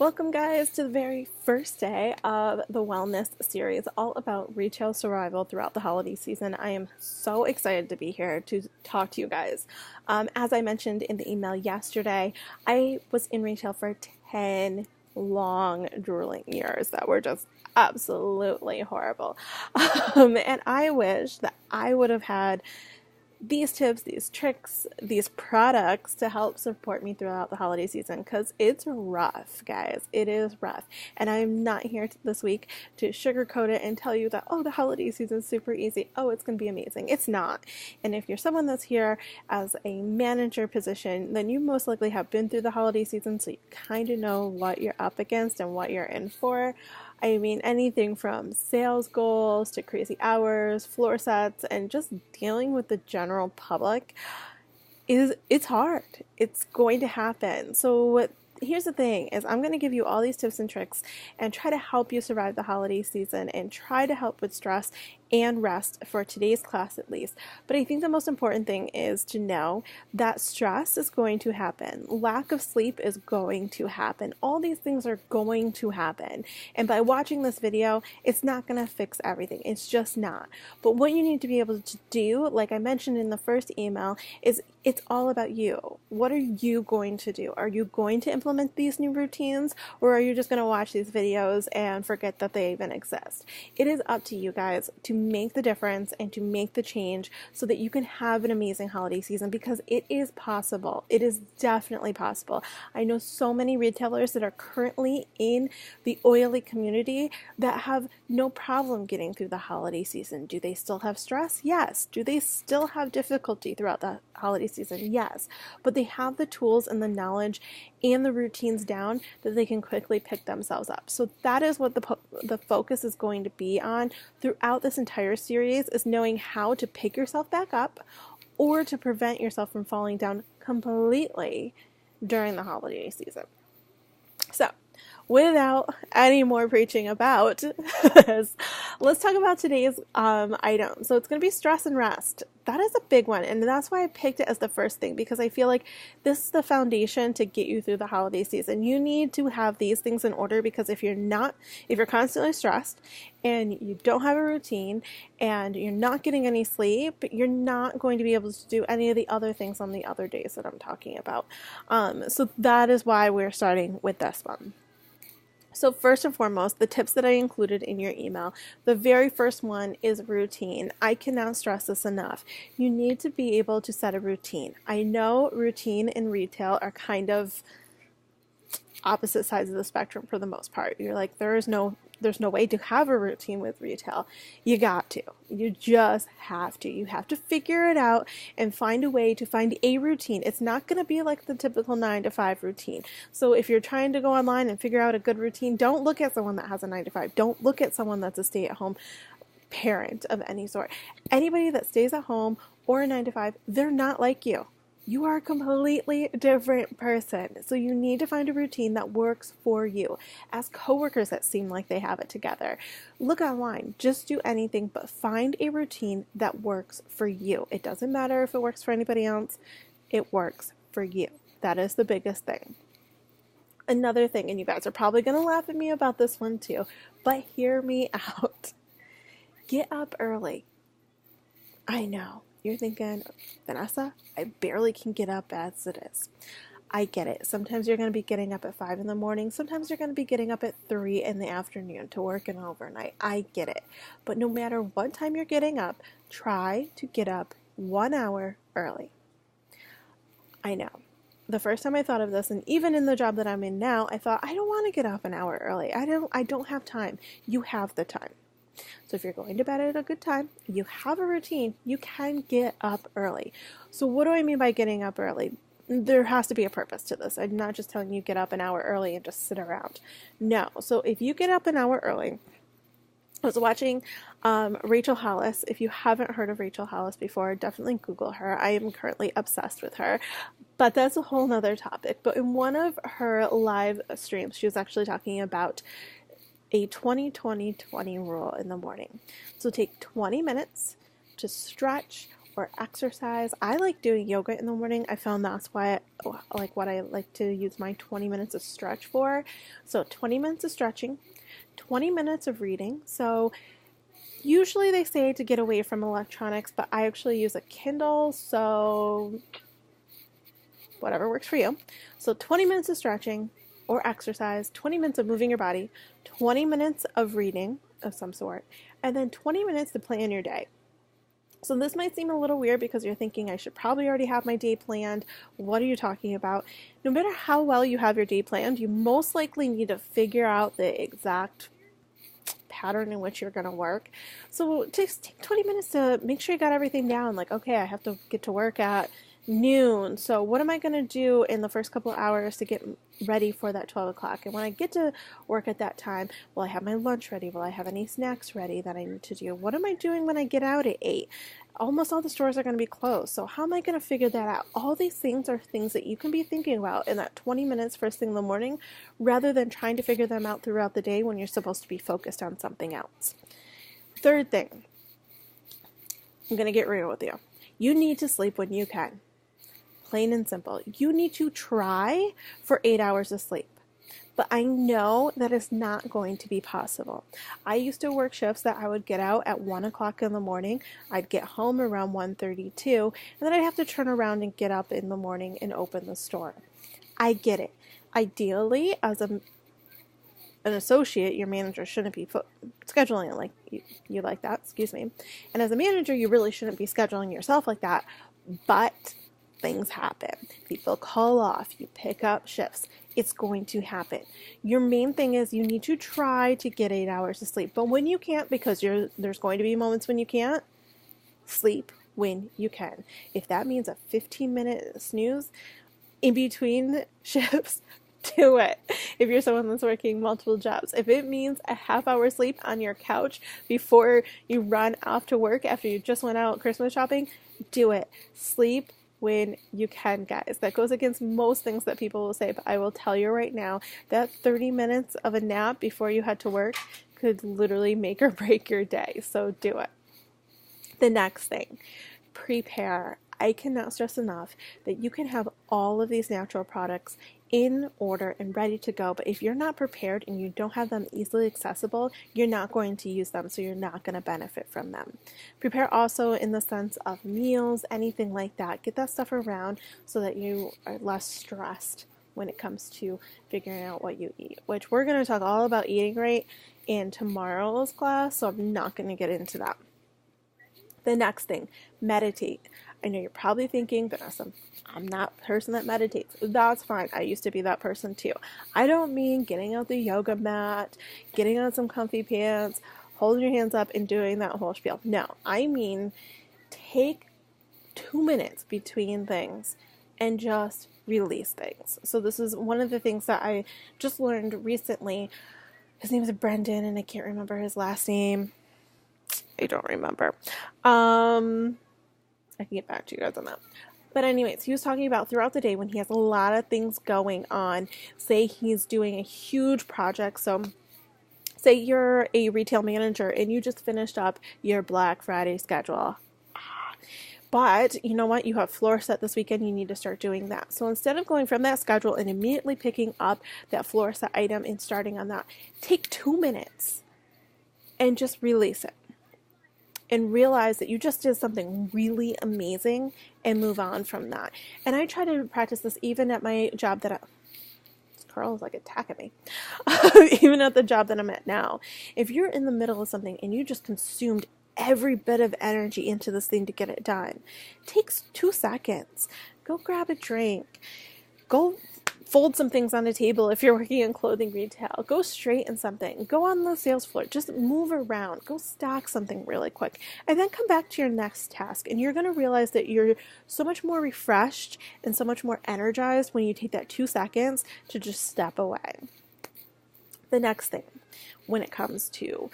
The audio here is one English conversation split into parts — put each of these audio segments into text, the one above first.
Welcome, guys, to the very first day of the wellness series, all about retail survival throughout the holiday season. I am so excited to be here to talk to you guys. As I mentioned in the email yesterday, I was in retail for 10 long, drooling years that were just absolutely horrible. And I wish that I would have had these tips, these tricks, these products to help support me throughout the holiday season, because it's rough, guys. It is rough. And I'm not here this week to sugarcoat it and tell you that, oh, the holiday season is super easy. Oh, it's going to be amazing. It's not. And if you're someone that's here as a manager position, then you most likely have been through the holiday season, so you kind of know what you're up against and what you're in for. I mean, anything from sales goals to crazy hours, floor sets, and just dealing with the general public it's hard. It's going to happen. So here's the thing is I'm going to give you all these tips and tricks and try to help you survive the holiday season and try to help with stress and rest for today's class at least. But I think the most important thing is to know that stress is going to happen. Lack of sleep is going to happen. All these things are going to happen. And by watching this video, it's not going to fix everything. It's just not. But what you need to be able to do, like I mentioned in the first email, is it's all about you. What are you going to do? Are you going to implement these new routines, or are you just going to watch these videos and forget that they even exist? It is up to you guys to make the difference and to make the change so that you can have an amazing holiday season, because it is possible. It is definitely possible. I know so many retailers that are currently in the oily community that have no problem getting through the holiday season. Do they still have stress? Yes. Do they still have difficulty throughout the holiday season? Yes. But they have the tools and the knowledge and the routines down that they can quickly pick themselves up. So that is what the focus is going to be on throughout this entire series, is knowing how to pick yourself back up or to prevent yourself from falling down completely during the holiday season. So, without any more preaching about this, let's talk about today's item. So it's going to be stress and rest. That is a big one, and that's why I picked it as the first thing, because I feel like this is the foundation to get you through the holiday season. You need to have these things in order, because if you're constantly stressed and you don't have a routine and you're not getting any sleep, you're not going to be able to do any of the other things on the other days that I'm talking about. So that is why we're starting with this one. So first and foremost, the tips that I included in your email, the very first one is routine. I cannot stress this enough. You need to be able to set a routine. I know routine and retail are kind of opposite sides of the spectrum for the most part. You're like, there's no way to have a routine with retail. You got to. You just have to. You have to figure it out and find a way to find a routine. It's not going to be like the typical 9-to-5 routine. So if you're trying to go online and figure out a good routine, don't look at someone that has a 9-to-5. Don't look at someone that's a stay-at-home parent of any sort. Anybody that stays at home or a 9-to-5, they're not like you. You are a completely different person. So you need to find a routine that works for you. Ask coworkers that seem like they have it together. Look online. Just do anything, but find a routine that works for you. It doesn't matter if it works for anybody else. It works for you. That is the biggest thing. Another thing, and you guys are probably going to laugh at me about this one too, but hear me out. Get up early. I know. You're thinking, Vanessa, I barely can get up as it is. I get it. Sometimes you're going to be getting up at 5 in the morning. Sometimes you're going to be getting up at 3 in the afternoon to work an overnight. I get it. But no matter what time you're getting up, try to get up 1 hour early. I know. The first time I thought of this, and even in the job that I'm in now, I thought, I don't want to get up an hour early. I don't have time. You have the time. So if you're going to bed at a good time, you have a routine, you can get up early. So what do I mean by getting up early? There has to be a purpose to this. I'm not just telling you get up an hour early and just sit around. No. So if you get up an hour early, I was watching Rachel Hollis. If you haven't heard of Rachel Hollis before, definitely Google her. I am currently obsessed with her. But that's a whole nother topic. But in one of her live streams, she was actually talking about a 20-20-20 rule in the morning. So take 20 minutes to stretch or exercise. I like doing yoga in the morning. I found that's why, like, what I like to use my 20 minutes of stretch for. So 20 minutes of stretching, 20 minutes of reading. So usually they say to get away from electronics, but I actually use a Kindle, so whatever works for you. So 20 minutes of stretching or exercise, 20 minutes of moving your body, 20 minutes of reading of some sort, and then 20 minutes to plan your day. So this might seem a little weird because you're thinking I should probably already have my day planned. What are you talking about? No matter how well you have your day planned, you most likely need to figure out the exact pattern in which you're going to work. So just take 20 minutes to make sure you got everything down. Like, okay, I have to get to work at noon. So what am I going to do in the first couple of hours to get ready for that 12 o'clock? And when I get to work at that time, will I have my lunch ready? Will I have any snacks ready that I need to do? What am I doing when I get out at 8? Almost all the stores are going to be closed. So how am I going to figure that out? All these things are things that you can be thinking about in that 20 minutes first thing in the morning, rather than trying to figure them out throughout the day when you're supposed to be focused on something else. Third thing, I'm going to get real with you. You need to sleep when you can. Plain and simple. You need to try for 8 hours of sleep. But I know that is not going to be possible. I used to work shifts that I would get out at 1 o'clock in the morning. I'd get home around 1:32, and then I'd have to turn around and get up in the morning and open the store. I get it. Ideally, as an associate, your manager shouldn't be scheduling it like you like that, excuse me. And as a manager, you really shouldn't be scheduling yourself like that. But things happen. People call off. You pick up shifts. It's going to happen. Your main thing is you need to try to get 8 hours of sleep. But when you can't, because there's going to be moments when you can't, sleep when you can. If that means a 15-minute snooze in between shifts, do it. If you're someone that's working multiple jobs. If it means a half-hour sleep on your couch before you run off to work after you just went out Christmas shopping, do it. Sleep when you can, guys. That goes against most things that people will say, but I will tell you right now that 30 minutes of a nap before you head to work could literally make or break your day. So do it. The next thing, prepare. I cannot stress enough that you can have all of these natural products in order and ready to go, but if you're not prepared and you don't have them easily accessible, you're not going to use them, so you're not going to benefit from them. Prepare also in the sense of meals, anything like that. Get that stuff around so that you are less stressed when it comes to figuring out what you eat, which we're going to talk all about eating right in tomorrow's class, so I'm not going to get into that. The next thing, meditate. I know you're probably thinking, but I'm not a person that meditates. That's fine. I used to be that person too. I don't mean getting out the yoga mat, getting on some comfy pants, holding your hands up and doing that whole spiel. No, I mean take 2 minutes between things and just release things. So this is one of the things that I just learned recently. His name is Brendan and I can't remember his last name. I don't remember. I can get back to you guys on that. But anyways, he was talking about throughout the day when he has a lot of things going on. Say he's doing a huge project. So say you're a retail manager and you just finished up your Black Friday schedule. But you know what? You have floor set this weekend. You need to start doing that. So instead of going from that schedule and immediately picking up that floor set item and starting on that, take 2 minutes and just release it. And realize that you just did something really amazing and move on from that. And I try to practice this even at my job Carl is like attacking me. Even at the job that I'm at now. If you're in the middle of something and you just consumed every bit of energy into this thing to get it done, it takes 2 seconds. Go grab a drink. Go fold some things on a table if you're working in clothing retail. Go straighten something. Go on the sales floor. Just move around. Go stock something really quick. And then come back to your next task. And you're going to realize that you're so much more refreshed and so much more energized when you take that 2 seconds to just step away. The next thing, when it comes to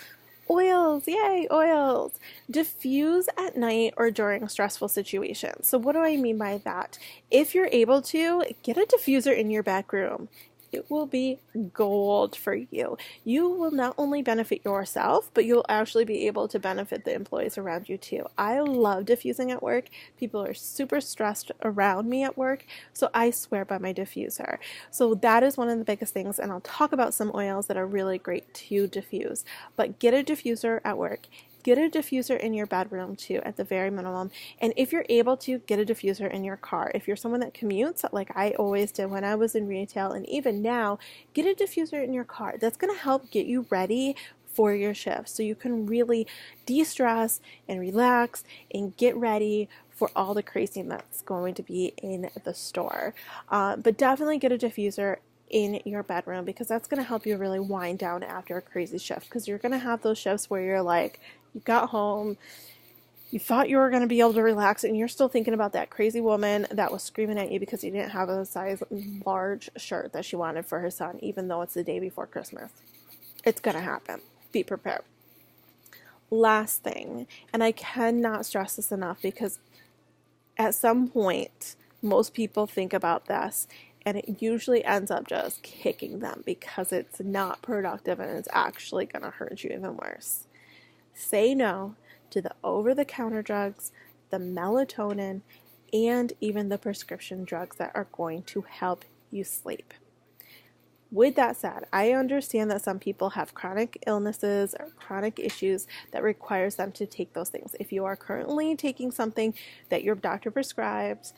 oils, yay, oils. Diffuse at night or during stressful situations. So what do I mean by that? If you're able to, get a diffuser in your back room. it will be gold for you. You will not only benefit yourself, but you'll actually be able to benefit the employees around you too. I love diffusing at work. People are super stressed around me at work, so I swear by my diffuser. So that is one of the biggest things, and I'll talk about some oils that are really great to diffuse. But get a diffuser at work. Get a diffuser in your bedroom too, at the very minimum. And if you're able to, get a diffuser in your car. If you're someone that commutes, like I always did when I was in retail, and even now, get a diffuser in your car. That's going to help get you ready for your shift so you can really de-stress and relax and get ready for all the craziness that's going to be in the store. But definitely get a diffuser in your bedroom, because that's going to help you really wind down after a crazy shift, because you're going to have those shifts where you're like, you got home, you thought you were going to be able to relax, and you're still thinking about that crazy woman that was screaming at you because you didn't have a size large shirt that she wanted for her son, even though it's the day before Christmas. It's going to happen. Be prepared. Last thing, and I cannot stress this enough, because at some point most people think about this and it usually ends up just kicking them because it's not productive and it's actually going to hurt you even worse. Say no to the over-the-counter drugs, the melatonin, and even the prescription drugs that are going to help you sleep. With that said, I understand that some people have chronic illnesses or chronic issues that requires them to take those things. If you are currently taking something that your doctor prescribes,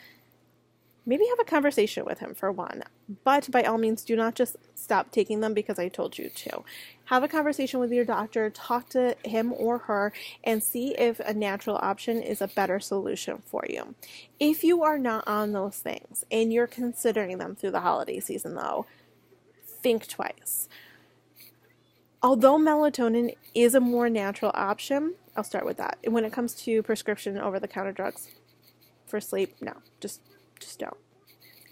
maybe have a conversation with him for one. But by all means, do not just stop taking them because I told you to. Have a conversation with your doctor, talk to him or her, and see if a natural option is a better solution for you. If you are not on those things and you're considering them through the holiday season though, think twice. Although melatonin is a more natural option, I'll start with that. When it comes to prescription over-the-counter drugs for sleep, no, just don't.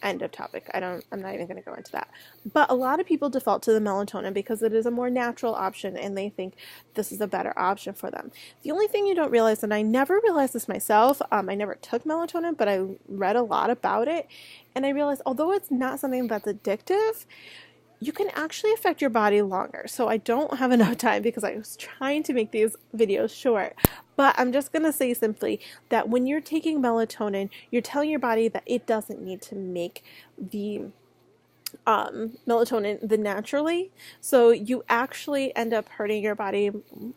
End of topic. I'm not even going to go into that. But a lot of people default to the melatonin because it is a more natural option and they think this is a better option for them. The only thing you don't realize, and I never realized this myself, I never took melatonin, but I read a lot about it, and I realized although it's not something that's addictive, you can actually affect your body longer. So I don't have enough time because I was trying to make these videos short. But I'm just going to say simply that when you're taking melatonin, you're telling your body that it doesn't need to make the melatonin the naturally. So you actually end up hurting your body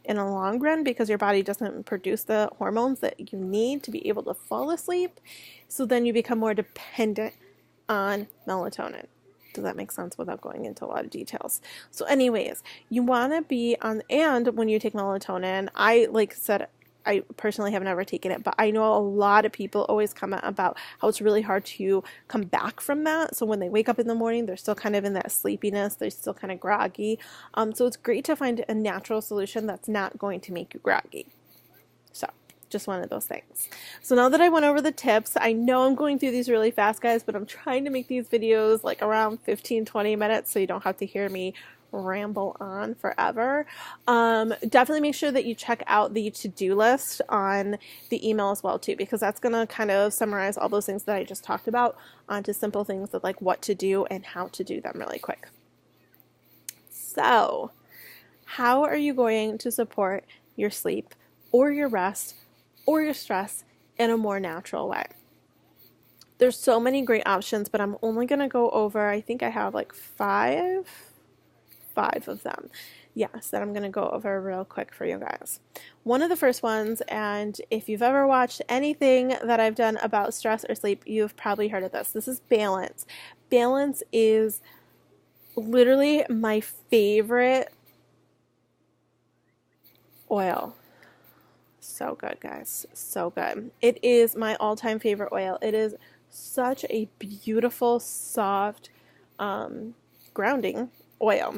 in the long run because your body doesn't produce the hormones that you need to be able to fall asleep. So then you become more dependent on melatonin. Does that make sense without going into a lot of details? So anyways, you want to be on, and when you take melatonin, I personally have never taken it, but I know a lot of people always comment about how it's really hard to come back from that. So when they wake up in the morning, they're still kind of in that sleepiness. They're still kind of groggy. So it's great to find a natural solution that's not going to make you groggy. So just one of those things. So now that I went over the tips, I know I'm going through these really fast, guys, but I'm trying to make these videos like around 15-20 minutes so you don't have to hear me ramble on forever. Definitely make sure that you check out the to-do list on the email as well too, because that's going to kind of summarize all those things that I just talked about onto simple things of like what to do and how to do them really quick. So how are you going to support your sleep or your rest or your stress in a more natural way? There's so many great options, but I'm only going to go over, I think I have like five of them. Yes, that I'm going to go over real quick for you guys. One of the first ones, and if you've ever watched anything that I've done about stress or sleep, you've probably heard of this. This is balance. Balance is literally my favorite oil. So good, guys. So good. It is my all-time favorite oil. It is such a beautiful, soft, grounding oil.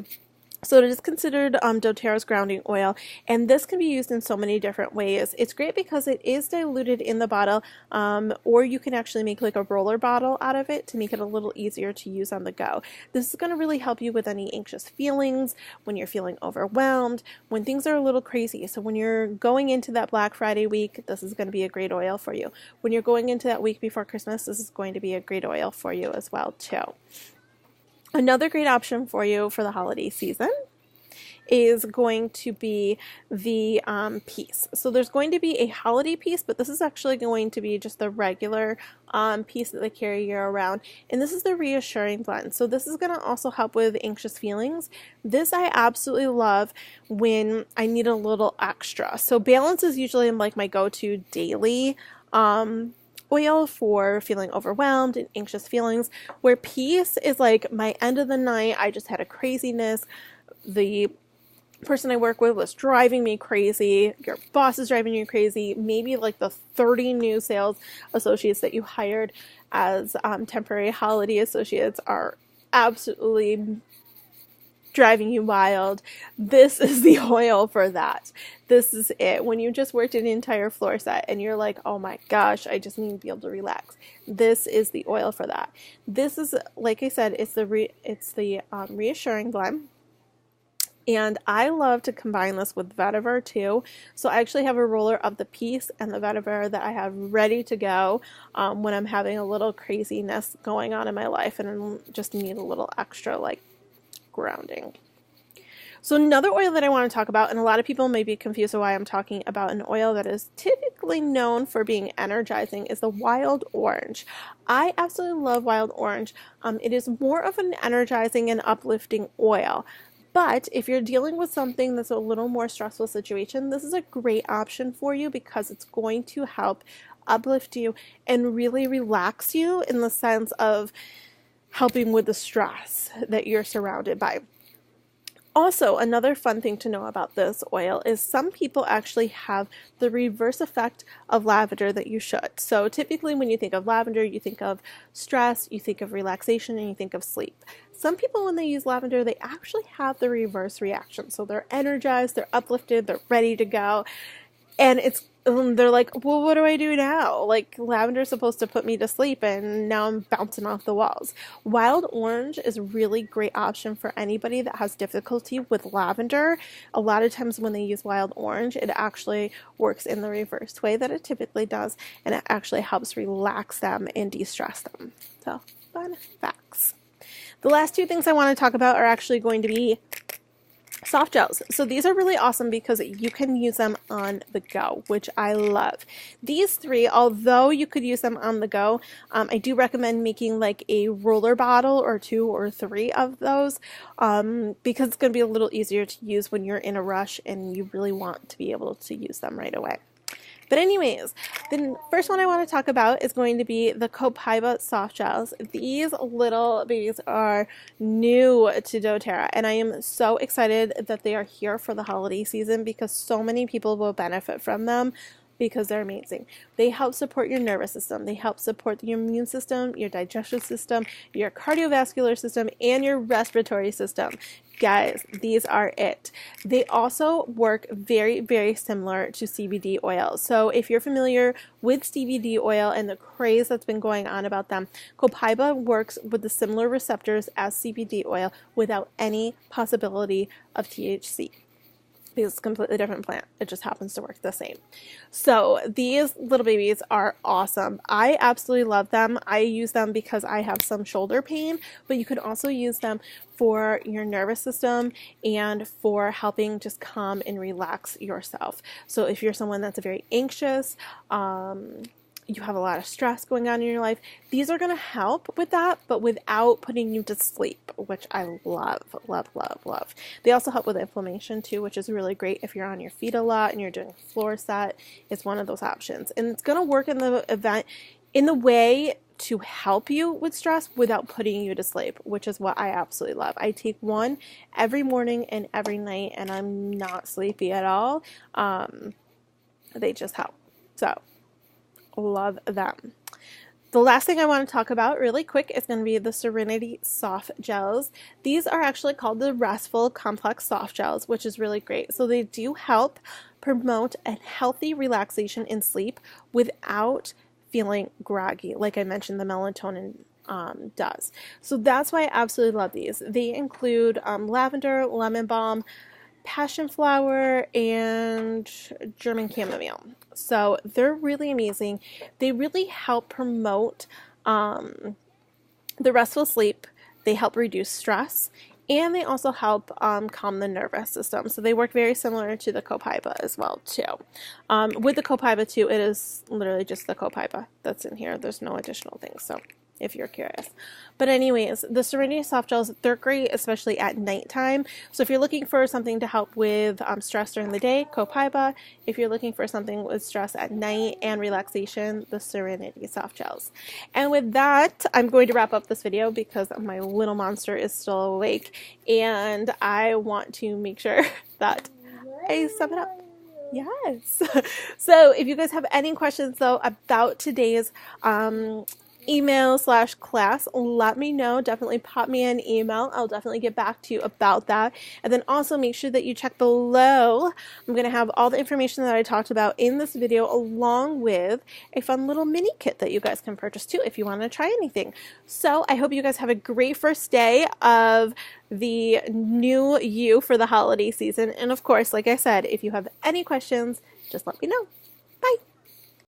So it is considered Doterra's grounding oil, and this can be used in so many different ways. It's great because it is diluted in the bottle, or you can actually make like a roller bottle out of it to make it a little easier to use on the go. This is going to really help you with any anxious feelings, when you're feeling overwhelmed, when things are a little crazy. So when you're going into that Black Friday week, this is going to be a great oil for you. When you're going into that week before Christmas, this is going to be a great oil for you as well too. Another great option for you for the holiday season is going to be the piece. So there's going to be a holiday piece, but this is actually going to be just the regular piece that they carry year round. And this is the reassuring blend. So this is going to also help with anxious feelings. This I absolutely love when I need a little extra. So balance is usually like my go-to daily oil for feeling overwhelmed and anxious feelings, where peace is like my end of the night. I just had a craziness. The person I work with was driving me crazy. Your boss is driving you crazy. Maybe like the 30 new sales associates that you hired as temporary holiday associates are absolutely driving you wild. This is the oil for that. This is it. When you just worked an entire floor set and you're like, oh my gosh, I just need to be able to relax. This is the oil for that. This is, like I said, it's the reassuring blend. And I love to combine this with vetiver too. So I actually have a roller of the piece and the vetiver that I have ready to go when I'm having a little craziness going on in my life and I just need a little extra like grounding. So another oil that I want to talk about, and a lot of people may be confused why I'm talking about an oil that is typically known for being energizing, is the wild orange. I absolutely love wild orange. It is more of an energizing and uplifting oil. But if you're dealing with something that's a little more stressful situation, this is a great option for you because it's going to help uplift you and really relax you in the sense of helping with the stress that you're surrounded by. Also, another fun thing to know about this oil is some people actually have the reverse effect of lavender that you should. So typically when you think of lavender, you think of stress, you think of relaxation, and you think of sleep. Some people, when they use lavender, they actually have the reverse reaction. So they're energized, they're uplifted, they're ready to go. And they're like, well, what do I do now? Like, lavender's supposed to put me to sleep, and now I'm bouncing off the walls. Wild orange is a really great option for anybody that has difficulty with lavender. A lot of times when they use wild orange, it actually works in the reverse way that it typically does, and it actually helps relax them and de-stress them. So, fun facts. The last two things I want to talk about are actually going to be soft gels. So these are really awesome because you can use them on the go, which I love. These three, although you could use them on the go, I do recommend making like a roller bottle or 2 or 3 of those because it's going to be a little easier to use when you're in a rush and you really want to be able to use them right away. But anyways, the first one I want to talk about is going to be the copaiba soft gels. These little babies are new to Doterra, and I am so excited that they are here for the holiday season because so many people will benefit from them because they're amazing. They help support your nervous system. They help support your immune system, your digestive system, your cardiovascular system, and your respiratory system. Guys, these are it. They also work very, very similar to CBD oil. So if you're familiar with CBD oil and the craze that's been going on about them, copaiba works with the similar receptors as CBD oil without any possibility of THC. It's a completely different plant. It just happens to work the same. So these little babies are awesome. I absolutely love them. I use them because I have some shoulder pain, but you could also use them for your nervous system and for helping just calm and relax yourself. So if you're someone that's very anxious, you have a lot of stress going on in your life, these are going to help with that, but without putting you to sleep, which I love, love, love, love. They also help with inflammation too, which is really great if you're on your feet a lot and you're doing a floor set. It's one of those options. And it's going to work in the way to help you with stress without putting you to sleep, which is what I absolutely love. I take one every morning and every night, and I'm not sleepy at all. They just help. So love them. The last thing I want to talk about really quick is going to be the Serenity soft gels. These are actually called the Restful Complex Soft Gels, which is really great. So they do help promote a healthy relaxation in sleep without feeling groggy, like I mentioned the melatonin does. So that's why I absolutely love these. They include lavender, lemon balm, passion flower, and German chamomile. So they're really amazing. They really help promote the restful sleep They help reduce stress, and they also help calm the nervous system. So they work very similar to the copaiba as well too. With the copaiba too, it is literally just the copaiba that's in here. There's no additional things, so if you're curious. But anyways, the Serenity soft gels, they're great, especially at nighttime. So if you're looking for something to help with stress during the day, copaiba. If you're looking for something with stress at night and relaxation, the Serenity soft gels. And with that, I'm going to wrap up this video because my little monster is still awake, and I want to make sure that I sum it up. Yes. So if you guys have any questions though about today's email/class, let me know. Definitely pop me an email. I'll definitely get back to you about that. And then also make sure that you check below. I'm going to have all the information that I talked about in this video, along with a fun little mini kit that you guys can purchase too if you want to try anything. So I hope you guys have a great first day of the new you for the holiday season. And of course, like I said, if you have any questions, just let me know. Bye.